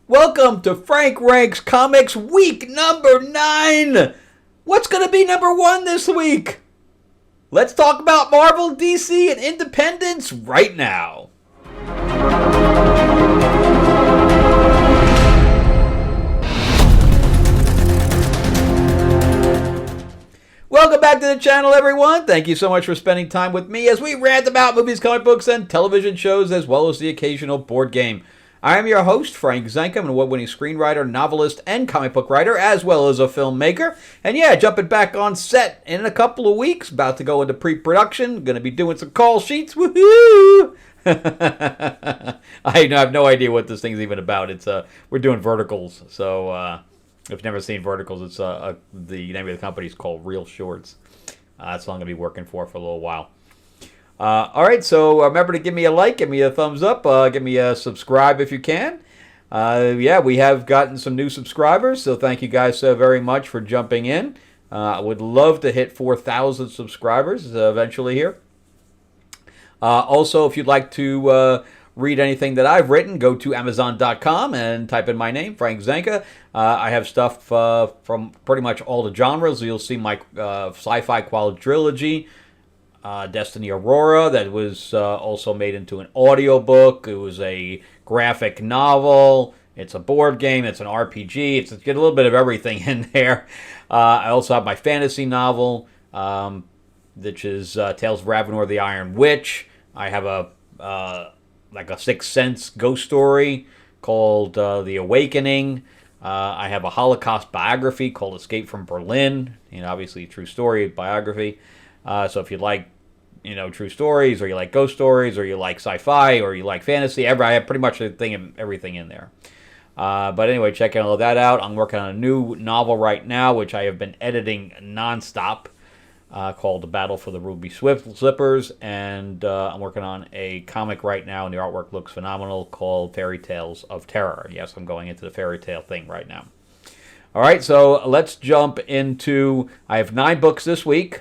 Welcome to Frank Ranks Comics week number 9. What's going to be number 1 this week? Let's talk about Marvel, DC, and Independence right now. Welcome back to the channel, everyone. Thank you so much for spending time with me as we rant about movies, comic books, and television shows, as well as the occasional board game. I am your host, Frank Zanca. I'm an award-winning screenwriter, novelist, and comic book writer, as well as a filmmaker. And yeah, jumping back on set in a couple of weeks. About to go into pre-production. Going to be doing some call sheets. Woohoo! I have no idea what this thing's even about. We're doing verticals, so if you've never seen verticals, it's the name of the company is called Real Shorts. That's what I'm going to be working for a little while. All right, so remember to give me a like, give me a thumbs up, give me a subscribe if you can. Yeah, we have gotten some new subscribers, so thank you guys so very much for jumping in. I would love to hit 4,000 subscribers eventually here. Also, if you'd like to read anything that I've written, go to Amazon.com and type in my name, Frank Zanca. I have stuff from pretty much all the genres. You'll see my sci-fi quadrilogy, Destiny Aurora, that was also made into an audiobook. It was a graphic novel. It's a board game. It's an RPG. It's get a little bit of everything in there. I also have my fantasy novel, which is Tales of Ravenor the Iron Witch. I have a Sixth Sense ghost story called The Awakening. I have a Holocaust biography called Escape from Berlin. Obviously a true story biography. So if you like, true stories, or you like ghost stories, or you like sci-fi, or you like fantasy, I have pretty much everything in there. But anyway, check all that out. I'm working on a new novel right now, which I have been editing nonstop, called The Battle for the Ruby Slippers, and I'm working on a comic right now, and the artwork looks phenomenal, called Fairy Tales of Terror. Yes, I'm going into the fairy tale thing right now. All right, so let's jump into, I have 9 books this week,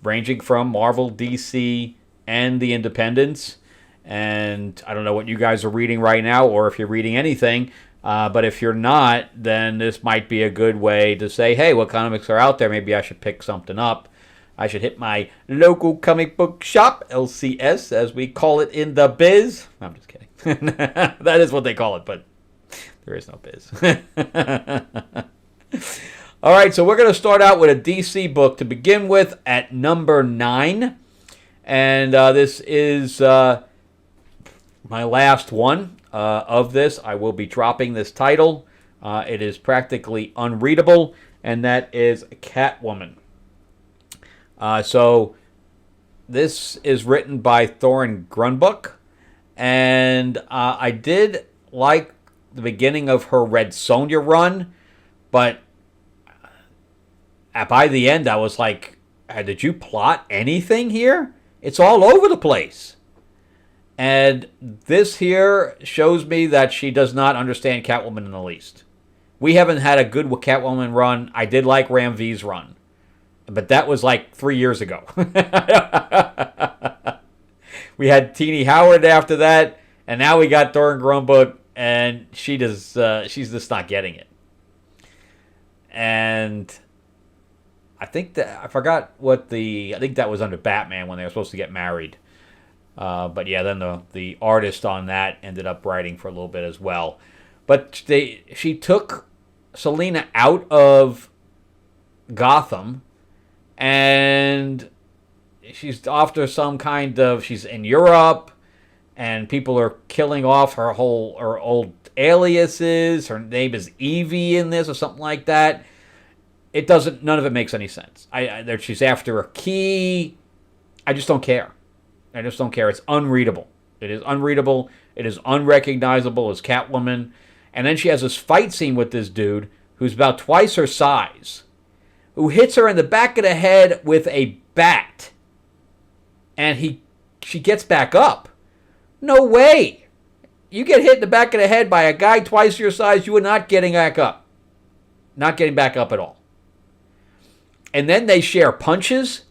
ranging from Marvel, DC, and the Independents. And I don't know what you guys are reading right now, or if you're reading anything. But if you're not, then this might be a good way to say, hey, what comics are out there? Maybe I should pick something up. I should hit my local comic book shop, LCS, as we call it in the biz. I'm just kidding. That is what they call it, but there is no biz. All right, so we're going to start out with a DC book to begin with at number 9. And this is my last one of this. I will be dropping this title. It is practically unreadable, and that is Catwoman. So this is written by Thorin Grunbuck, and I did like the beginning of her Red Sonja run, but by the end I was like, did you plot anything here? It's all over the place. And this here shows me that she does not understand Catwoman in the least. We haven't had a good Catwoman run. I did like Ram V's run, but that was like 3 years ago. We had Teenie Howard after that, and now we got Thorin Grunbuck, and she's just not getting it. And I think that I forgot I think that was under Batman when they were supposed to get married. But yeah, then the artist on that ended up writing for a little bit as well. But she took Selina out of Gotham, and she's after some kind of, she's in Europe, and people are killing off her old aliases. Her name is Evie in this or something like that. None of it makes any sense. She's after a key. I just don't care. It's unreadable. It is unreadable. It is unrecognizable as Catwoman. And then she has this fight scene with this dude who's about twice her size, who hits her in the back of the head with a bat. And she gets back up. No way. You get hit in the back of the head by a guy twice your size, you are not getting back up. Not getting back up at all. And then they share punches,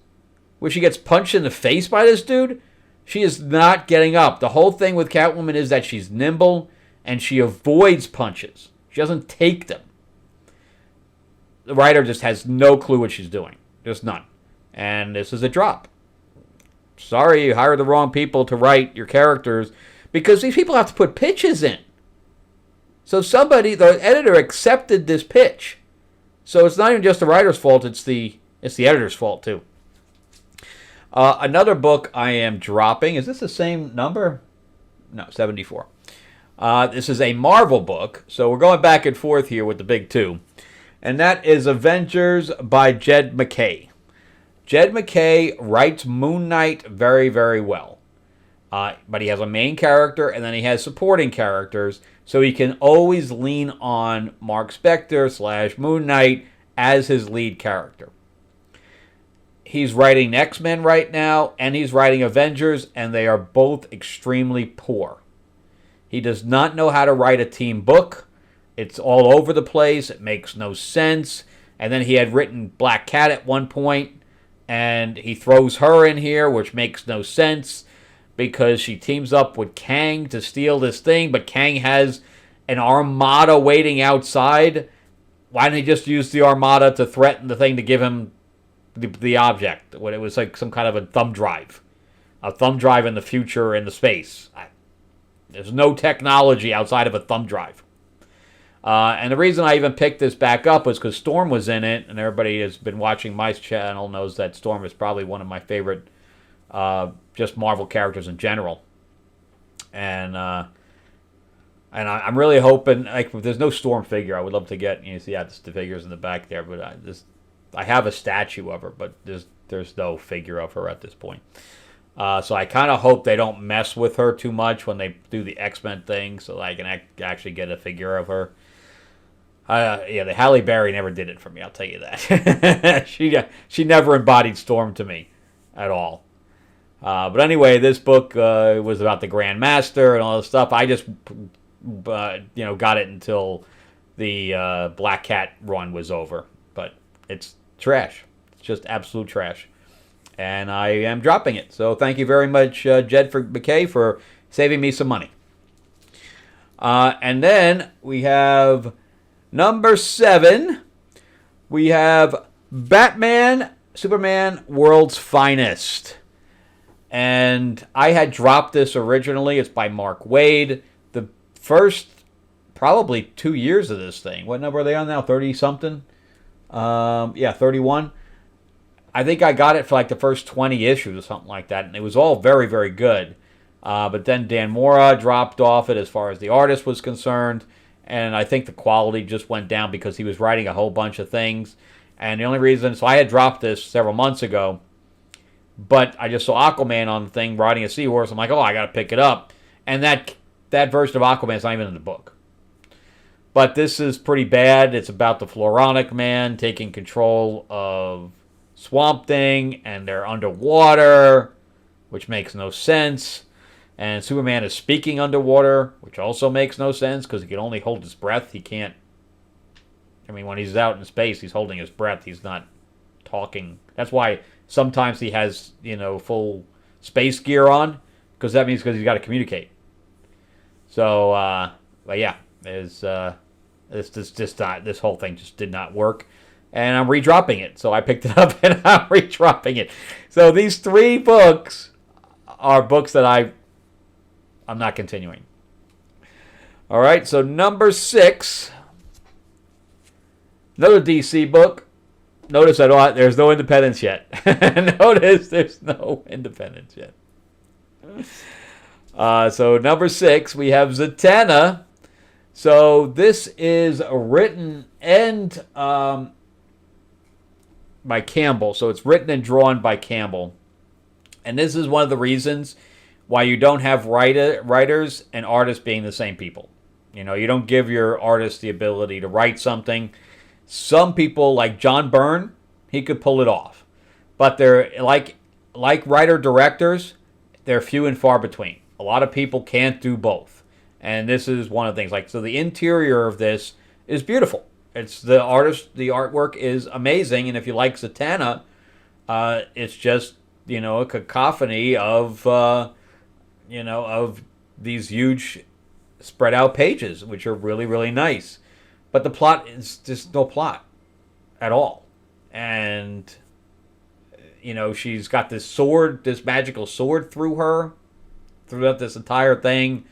where she gets punched in the face by this dude. She is not getting up. The whole thing with Catwoman is that she's nimble and she avoids punches. She doesn't take them. The writer just has no clue what she's doing. Just none. And this is a drop. Sorry, you hired the wrong people to write your characters, because these people have to put pitches in. So somebody, the editor, accepted this pitch. So it's not even just the writer's fault, it's the editor's fault too. Another book I am dropping, is this the same number? No, 74. This is a Marvel book, so we're going back and forth here with the big two. And that is Avengers by Jed MacKay. Jed MacKay writes Moon Knight very, very well. But he has a main character, and then he has supporting characters, so he can always lean on Mark Spector / Moon Knight as his lead character. He's writing X-Men right now, and he's writing Avengers, and they are both extremely poor. He does not know how to write a team book. It's all over the place. It makes no sense. And then he had written Black Cat at one point, and he throws her in here, which makes no sense, because she teams up with Kang to steal this thing, but Kang has an armada waiting outside. Why didn't he just use the armada to threaten the thing to give him the object, when it was like some kind of a thumb drive in the future in the space? There's no technology outside of a thumb drive. And the reason I even picked this back up was because Storm was in it, and everybody has been watching my channel knows that Storm is probably one of my favorite just Marvel characters in general. And I'm really hoping, like, if there's no Storm figure, I would love to get, you see, the figures in the back there, but I have a statue of her, but there's no figure of her at this point. So I kind of hope they don't mess with her too much when they do the X-Men thing, so I can actually get a figure of her. The Halle Berry never did it for me, I'll tell you that. She never embodied Storm to me at all. But anyway, this book was about the Grand Master and all this stuff. I just got it until the Black Cat run was over. But it's trash. It's just absolute trash. And I am dropping it. So thank you very much, Jed MacKay, for saving me some money. And then we have number 7. We have Batman, Superman, World's Finest. And I had dropped this originally. It's by Mark Waid. The first probably 2 years of this thing. What number are they on now? 30-something? 31. I think I got it for like the first 20 issues or something like that. And it was all very, very good. But then Dan Mora dropped off it as far as the artist was concerned. And I think the quality just went down because he was writing a whole bunch of things. And the only reason... So I had dropped this several months ago. But I just saw Aquaman on the thing riding a seahorse. I'm like, oh, I got to pick it up. And that version of Aquaman is not even in the book. But this is pretty bad. It's about the Floronic Man taking control of Swamp Thing, and they're underwater, which makes no sense. And Superman is speaking underwater, which also makes no sense because he can only hold his breath. He can't... I mean, when he's out in space, he's holding his breath. He's not talking. That's why... Sometimes he has, full space gear on, because that means he's got to communicate. So, but yeah, this whole thing just did not work, and I'm redropping it. So I picked it up and I'm redropping it. So these 3 books are books that I'm not continuing. All right, so number 6, another DC book. Notice that there's no independence yet. Notice there's no independence yet. So number 6, we have Zatanna. So this is written and by Campbell. So it's written and drawn by Campbell. And this is one of the reasons why you don't have writers and artists being the same people. You don't give your artist the ability to write something. Some people, like John Byrne, he could pull it off. But they're like writer-directors, they're few and far between. A lot of people can't do both. And this is one of the things. So the interior of this is beautiful. It's the artwork is amazing. And if you like Zatanna, it's just, a cacophony of, of these huge spread out pages, which are really, really nice. But the plot is just no plot at all. And, she's got this sword, this magical sword through her, throughout this entire thing.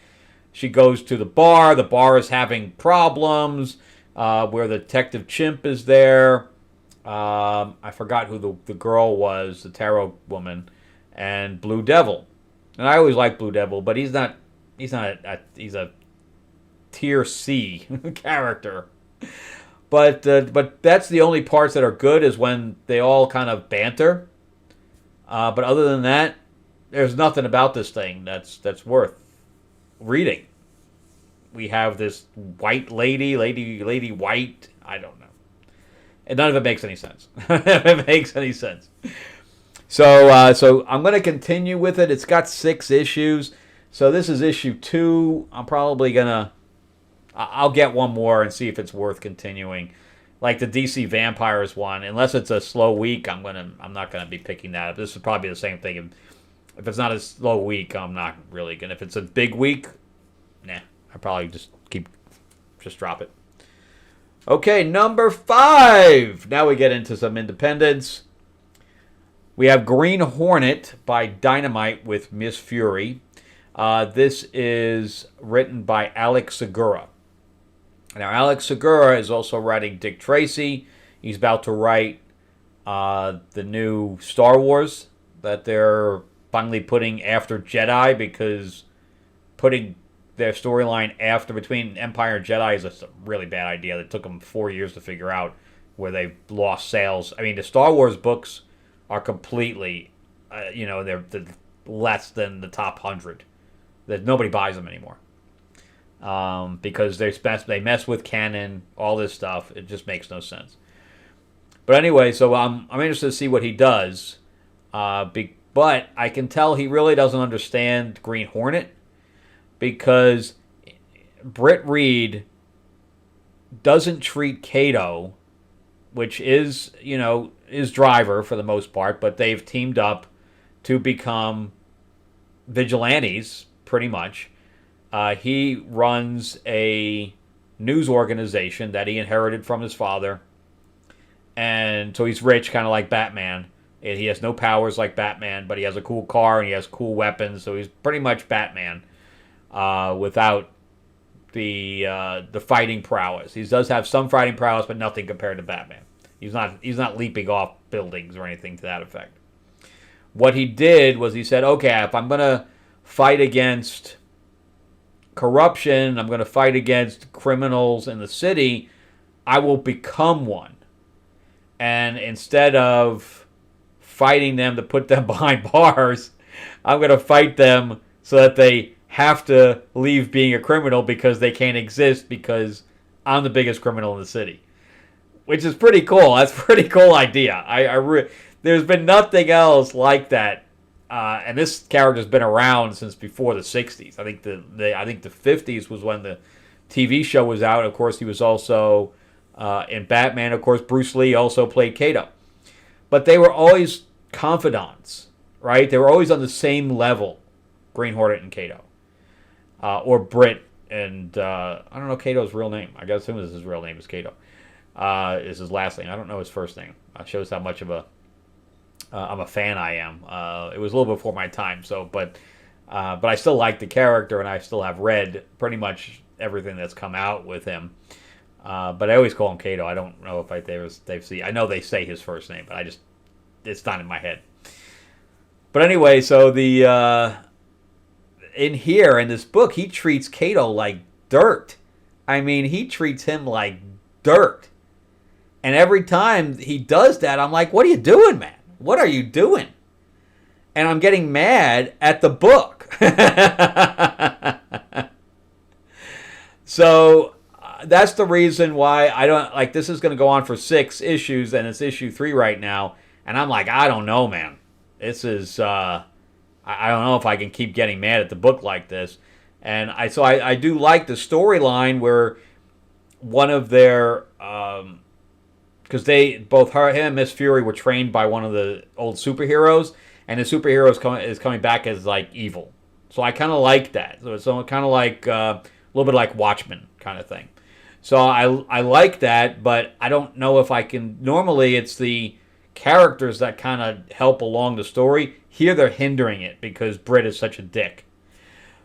She goes to the bar. The bar is having problems, where the Detective Chimp is there. I forgot who the girl was, the tarot woman, and Blue Devil. And I always like Blue Devil, but he's not. He's a tier C character. But that's the only parts that are good is when they all kind of banter. But other than that, there's nothing about this thing that's worth reading. We have this white lady white. I don't know. And none of it makes any sense. It makes any sense. So I'm going to continue with it. It's got 6 issues. So this is issue 2. I'm probably I'll get one more and see if it's worth continuing. Like the DC Vampires one, unless it's a slow week, I'm not gonna be picking that up. This is probably the same thing. If it's not a slow week, I'm not really gonna. If it's a big week, nah, I probably just drop it. Okay, number 5. Now we get into some independents. We have Green Hornet by Dynamite with Miss Fury. This is written by Alex Segura. Now, Alex Segura is also writing Dick Tracy. He's about to write the new Star Wars that they're finally putting after Jedi, because putting their storyline between Empire and Jedi is a really bad idea. It took them 4 years to figure out, where they've lost sales. I mean, the Star Wars books are completely, they're less than the top 100. That nobody buys them anymore. Because they mess with canon, all this stuff. It just makes no sense. But anyway, so I'm interested to see what he does. But I can tell he really doesn't understand Green Hornet, because Britt Reed doesn't treat Kato, which is Driver for the most part, but they've teamed up to become vigilantes, pretty much. He runs a news organization that he inherited from his father. And so he's rich, kind of like Batman. And he has no powers like Batman, but he has a cool car and he has cool weapons. So he's pretty much Batman without the fighting prowess. He does have some fighting prowess, but nothing compared to Batman. He's not leaping off buildings or anything to that effect. What he did was he said, okay, if I'm going to fight against corruption, I'm going to fight against criminals in the city, I will become one. And instead of fighting them to put them behind bars, I'm going to fight them so that they have to leave being a criminal because they can't exist because I'm the biggest criminal in the city. Which is pretty cool. That's a pretty cool idea. There's been nothing else like that. And this character's been around since before the 60s. I think the 50s was when the TV show was out. Of course, he was also in Batman. Of course, Bruce Lee also played Kato. But they were always confidants, right? They were always on the same level, Green Hornet and Kato. Or Britt and, I don't know Kato's real name. I guess his real name is Kato. Is his last name. I don't know his first name. It shows how much of I'm a fan I am. It was a little before my time, but I still like the character, and I still have read pretty much everything that's come out with him. But I always call him Kato. I don't know if they've seen. I know they say his first name, but it's not in my head. But anyway, so in this book, he treats Kato like dirt. I mean, he treats him like dirt. And every time he does that, I'm like, what are you doing, man? What are you doing? And I'm getting mad at the book. So that's the reason why I don't like this is going to go on for 6 issues, and it's issue 3 right now. And I'm like, I don't know, man. This is, I don't know if I can keep getting mad at the book like this. And I do like the storyline where one of their, because both him and Miss Fury were trained by one of the old superheroes, and the superhero is coming back as like evil. So I kind of like that. So it's kind of like little bit like Watchmen kind of thing. So I like that, but I don't know if I can. Normally, it's the characters that kind of help along the story. Here, they're hindering it because Britt is such a dick.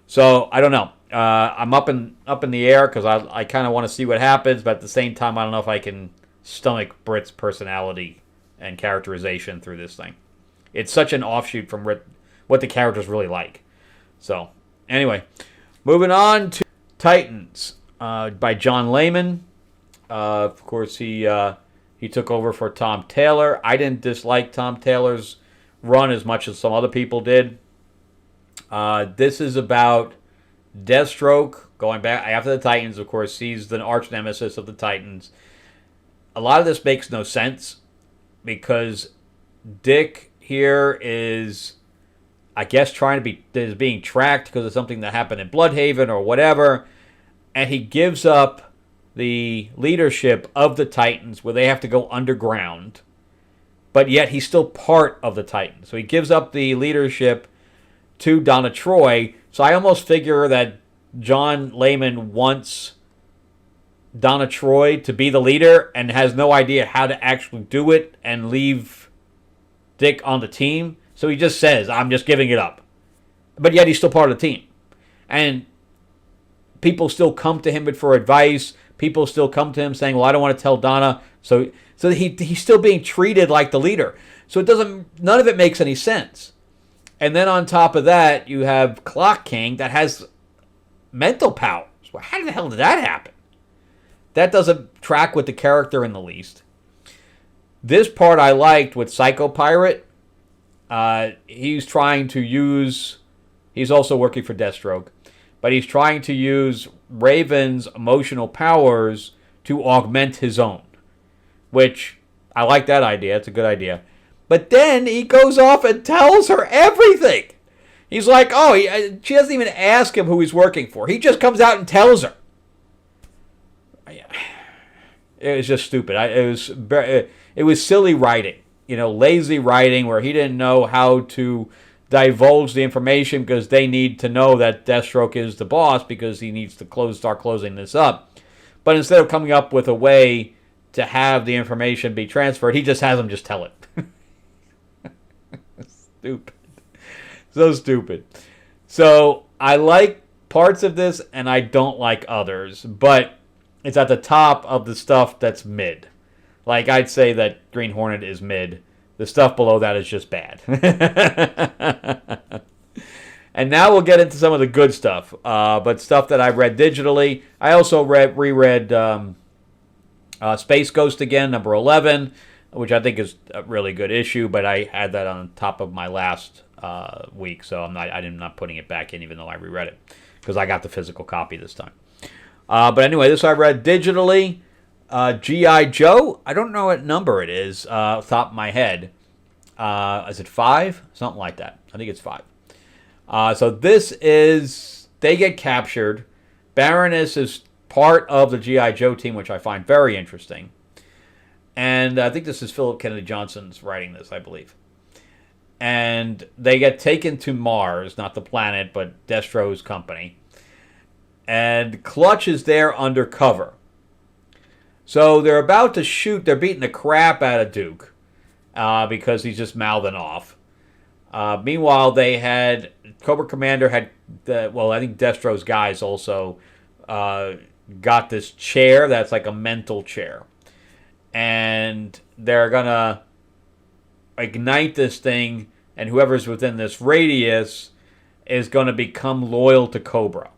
So I don't know. I'm up in the air because I kind of want to see what happens, but at the same time, I don't know if I can stomach Britt's personality and characterization through this thing. It's such an offshoot from what the characters really like. So anyway, moving on to Titans by John Layman. Of course, he took over for Tom Taylor. I didn't dislike Tom Taylor's run as much as some other people did. This is about Deathstroke going back after the Titans. Of course, he's the arch nemesis of the Titans. A lot of this makes no sense because Dick here is, I guess, is being tracked because of something that happened in Bloodhaven or whatever, and he gives up the leadership of the Titans where they have to go underground, but yet he's still part of the Titans. So he gives up the leadership to Donna Troy. So I almost figure that John Layman wants Donna Troy to be the leader and has no idea how to actually do it and leave Dick on the team. So he just says, I'm just giving it up. But yet he's still part of the team. And people still come to him for advice. People still come to him saying, well, I don't want to tell Donna. So he's still being treated like the leader. So none of it makes any sense. And then on top of that, you have Clock King that has mental powers. Well, how the hell did that happen? That doesn't track with the character in the least. This part I liked with Psycho Pirate. He's also working for Deathstroke, but he's trying to use Raven's emotional powers to augment his own, which I like that idea. It's a good idea. But then he goes off and tells her everything. He's like, she doesn't even ask him who he's working for. He just comes out and tells her. It was just stupid. It was silly writing, lazy writing where he didn't know how to divulge the information because they need to know that Deathstroke is the boss because he needs to start closing this up. But instead of coming up with a way to have the information be transferred, he just has them just tell it. Stupid. So stupid. So I like parts of this and I don't like others, but it's at the top of the stuff that's mid. Like I'd say that Green Hornet is mid. The stuff below that is just bad. And now we'll get into some of the good stuff, but stuff that I read digitally. I also reread Space Ghost again, number 11, which I think is a really good issue, but I had that on top of my last week, so I'm not putting it back in, even though I reread it, because I got the physical copy this time. But anyway, this I read digitally. G.I. Joe, I don't know what number it is off the top of my head. Is it 5? Something like that. I think it's 5. So this is, they get captured. Baroness is part of the G.I. Joe team, which I find very interesting. And I think this is Philip Kennedy Johnson's writing this, I believe. And they get taken to Mars, not the planet, but Destro's company. And Clutch is there undercover. So they're about to shoot. They're beating the crap out of Duke because he's just mouthing off. Meanwhile, Cobra Commander I think Destro's guys also got this chair that's like a mental chair. And they're going to ignite this thing, and whoever's within this radius is going to become loyal to Cobra.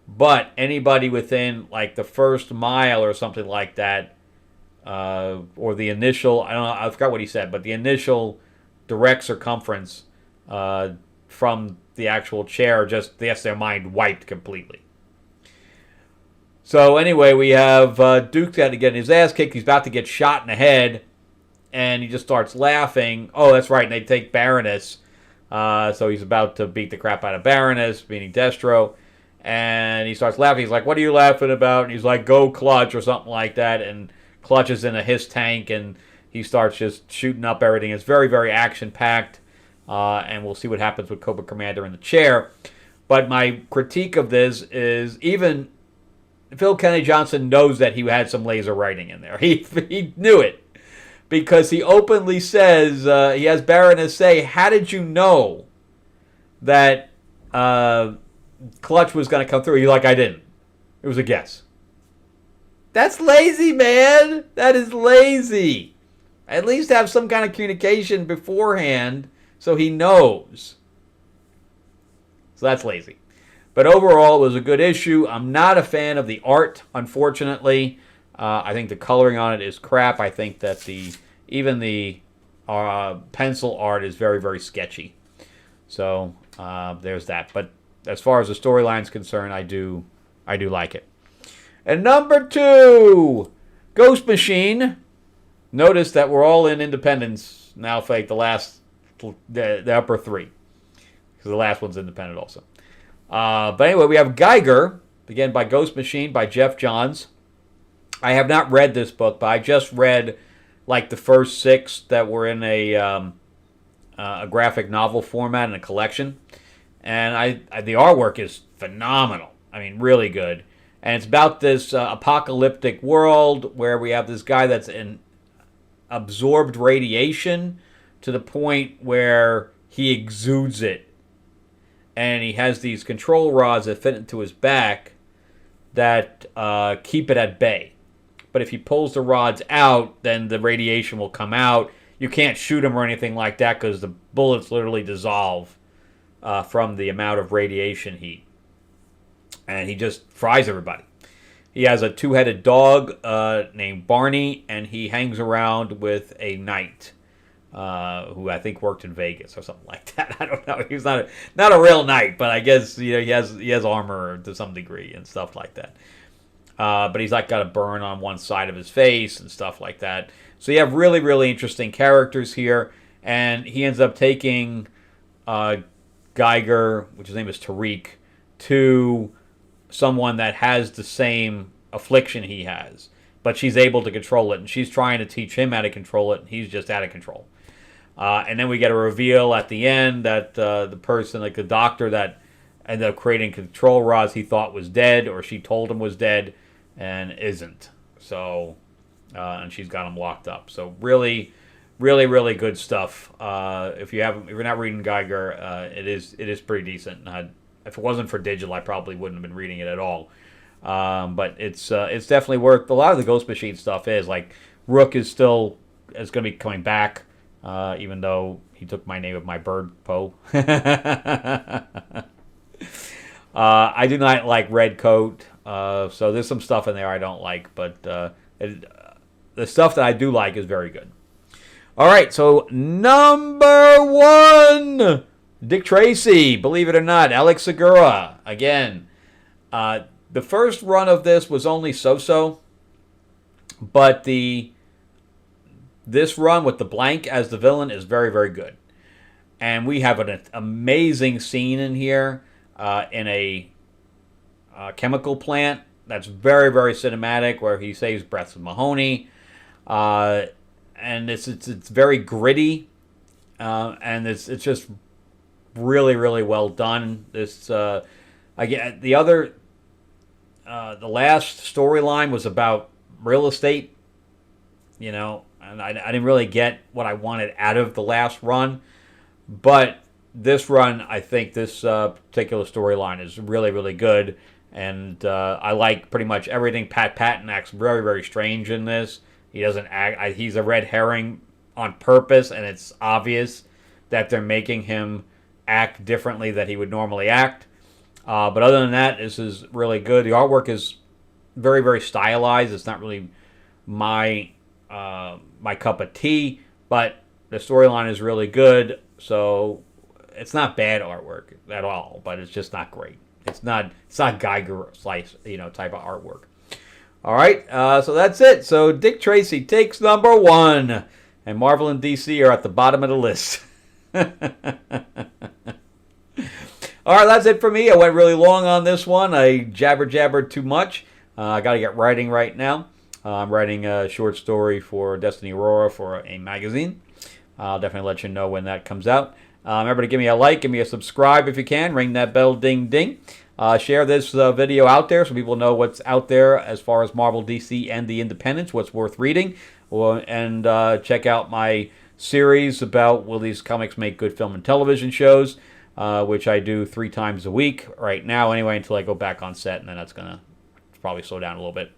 But anybody within like the first mile or something like that, or the initial, I don't know, I forgot what he said, but the initial direct circumference from the actual chair just gets their mind wiped completely. So anyway, we have Duke got to get his ass kicked. He's about to get shot in the head, and he just starts laughing. Oh, that's right, and they take Baroness. So he's about to beat the crap out of Baroness, meaning Destro. And he starts laughing. He's like, what are you laughing about? And he's like, go Clutch or something like that. And Clutch is in a his tank, and he starts just shooting up everything. It's very, very action-packed. And we'll see what happens with Cobra Commander in the chair. But my critique of this is even Phil Kennedy Johnson knows that he had some laser writing in there. He knew it because he openly says, he has Baroness say, how did you know that Clutch was going to come through? He's like, I didn't. It was a guess. That's lazy, man. That is lazy. At least have some kind of communication beforehand so he knows. So that's lazy. But overall, it was a good issue. I'm not a fan of the art, unfortunately. I think the coloring on it is crap. I think that even the pencil art is very, very sketchy. So there's that. But as far as the storyline's concerned, I do like it. And number 2, Ghost Machine. Notice that we're all in Independence now for like the upper 3. Because the last one's independent also. But anyway, we have Geiger, again by Ghost Machine, by Jeff Johns. I have not read this book, but I just read like the first 6 that were in a graphic novel format in a collection. And the artwork is phenomenal. I mean, really good. And it's about this apocalyptic world where we have this guy that's absorbed radiation to the point where he exudes it. And he has these control rods that fit into his back that keep it at bay. But if he pulls the rods out, then the radiation will come out. You can't shoot him or anything like that because the bullets literally dissolve from the amount of radiation heat. And he just fries everybody. He has a 2-headed dog named Barney, and he hangs around with a knight who I think worked in Vegas or something like that. I don't know. He's not a real knight, but I guess he has armor to some degree and stuff like that. But he's like got a burn on one side of his face and stuff like that. So you have really, really interesting characters here, and he ends up taking Geiger, which his name is Tariq, to someone that has the same affliction he has, but she's able to control it, and she's trying to teach him how to control it, and he's just out of control. And then we get a reveal at the end that the person, like the doctor that ended up creating control rods, he thought was dead, or she told him was dead, and isn't. So, and she's got him locked up. So really, really, really good stuff. If you're not reading Geiger, it is pretty decent. If it wasn't for digital, I probably wouldn't have been reading it at all. But it's definitely worth. A lot of the Ghost Machine stuff is like Rook is going to be coming back, even though he took my name of my bird, Poe. I do not like Red Coat, so there's some stuff in there I don't like, but the stuff that I do like is very good. All right, so number 1. Dick Tracy, believe it or not, Alex Segura, again. The first run of this was only so-so, but this run with the Blank as the villain is very, very good. And we have an amazing scene in here in a chemical plant that's very, very cinematic, where he saves Breath of Mahoney. And it's very gritty, and it's just really, really well done. This again, the last storyline was about real estate, and I didn't really get what I wanted out of the last run. But this run, I think this particular storyline is really, really good, and I like pretty much everything. Pat Patton acts very, very strange in this. He doesn't act. He's a red herring on purpose, and it's obvious that they're making him act differently than he would normally act. But other than that, this is really good. The artwork is very, very stylized. It's not really my cup of tea, but the storyline is really good. So it's not bad artwork at all, but it's just not great. It's not Geiger slice, type of artwork. All right, so that's it. So Dick Tracy takes number 1, and Marvel and DC are at the bottom of the list. All right, that's it for me. I went really long on this one. I jabbered too much. I got to get writing right now. I'm writing a short story for Destiny Aurora for a magazine. I'll definitely let you know when that comes out. Remember to give me a like, give me a subscribe if you can. Ring that bell, ding, ding. Share this video out there so people know what's out there as far as Marvel, DC, and the independents, what's worth reading. And check out my series about will these comics make good film and television shows, which I do 3 times a week right now anyway until I go back on set, and then that's going to probably slow down a little bit.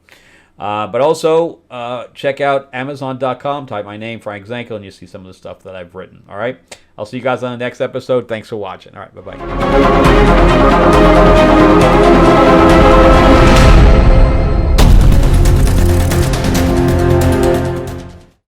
But also, check out Amazon.com, type my name, Frank Zanca, and you see some of the stuff that I've written. All right? I'll see you guys on the next episode. Thanks for watching. All right, bye-bye.